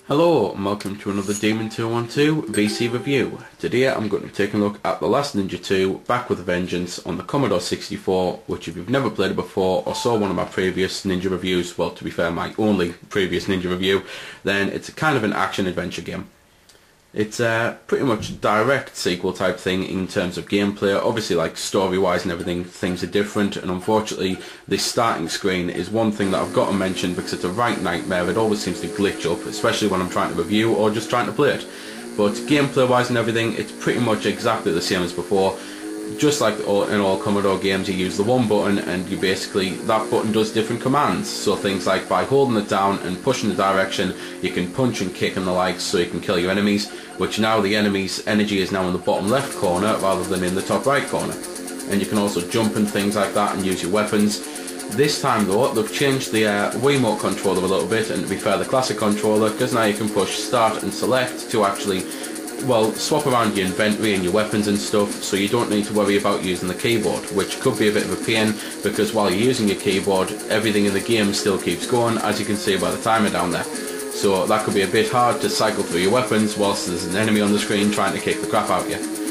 Hello and welcome to another Demon 212 VC review. Today I'm going to be taking a look at The Last Ninja 2 Back with a Vengeance on the Commodore 64, which if you've never played it before or saw one of my previous Ninja reviews, well to be fair my only previous Ninja review, then it's a kind of an action adventure game. It's pretty much a direct sequel type thing in terms of gameplay. Obviously, like story wise and everything, things are different, and unfortunately this starting screen is one thing that I've got to mention because it's a right nightmare. It always seems to glitch up, especially when I'm trying to review or just trying to play it. But gameplay wise and everything, it's pretty much exactly the same as before. Just like in all Commodore games, you use the one button and you basically, that button does different commands. So things like by holding it down and pushing the direction, you can punch and kick and the likes so you can kill your enemies, which now the enemy's energy is now in the bottom left corner rather than in the top right corner. And you can also jump and things like that and use your weapons. This time though, they've changed the Wiimote controller a little bit, and to be fair, the classic controller, because now you can push start and select to actually, well, swap around your inventory and your weapons and stuff, so you don't need to worry about using the keyboard, which could be a bit of a pain because while you're using your keyboard, everything in the game still keeps going, as you can see by the timer down there. So that could be a bit hard to cycle through your weapons whilst there's an enemy on the screen trying to kick the crap out of you.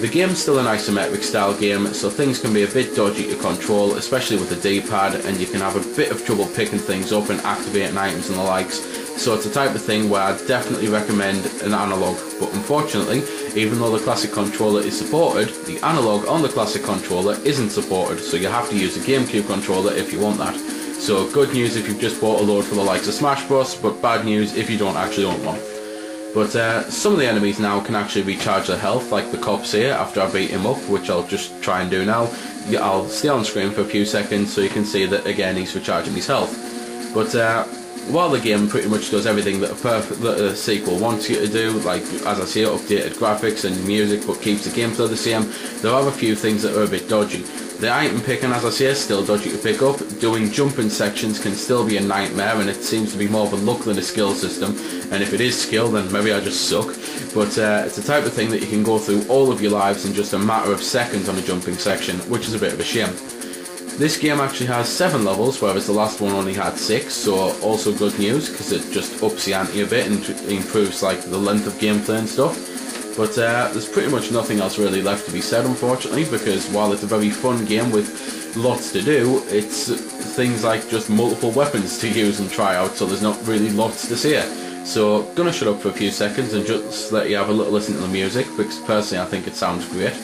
The game's still an isometric style game, so things can be a bit dodgy to control, especially with the D-pad, and you can have a bit of trouble picking things up and activating items and the likes. So it's the type of thing where I definitely recommend an analog, but unfortunately, even though the classic controller is supported, the analog on the classic controller isn't supported, so you have to use a GameCube controller if you want that. So good news if you've just bought a load for the likes of Smash Bros, but bad news if you don't actually own one. But some of the enemies now can actually recharge their health, like the cops here, after I beat him up, which I'll just try and do now. I'll stay on screen for a few seconds so you can see that again he's recharging his health. But while the game pretty much does everything that a sequel wants you to do, like as I say, updated graphics and music, but keeps the gameplay the same, there are a few things that are a bit dodgy. The item picking, as I say, is still dodgy to pick up. Doing jumping sections can still be a nightmare, and it seems to be more of a luck than a skill system. And if it is skill, then maybe I just suck. But it's the type of thing that you can go through all of your lives in just a matter of seconds on a jumping section, which is a bit of a shame. This game actually has 7 levels, whereas the last one only had 6, so also good news, because it just ups the ante a bit and improves like the length of gameplay and stuff. But there's pretty much nothing else really left to be said, unfortunately, because while it's a very fun game with lots to do, it's things like just multiple weapons to use and try out, so there's not really lots to say. So gonna shut up for a few seconds and just let you have a little listen to the music, because personally I think it sounds great.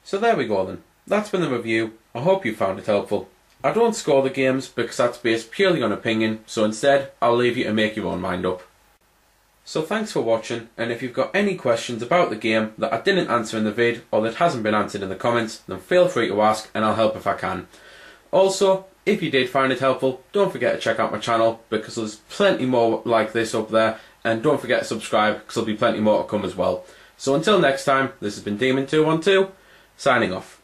So there we go then, that's been the review. I hope you found it helpful. I don't score the games because that's based purely on opinion, so instead I'll leave you to make your own mind up. So thanks for watching, and if you've got any questions about the game that I didn't answer in the vid or that hasn't been answered in the comments, then feel free to ask and I'll help if I can. Also, if you did find it helpful, don't forget to check out my channel because there's plenty more like this up there, and don't forget to subscribe because there'll be plenty more to come as well. So until next time, this has been Demon212, signing off.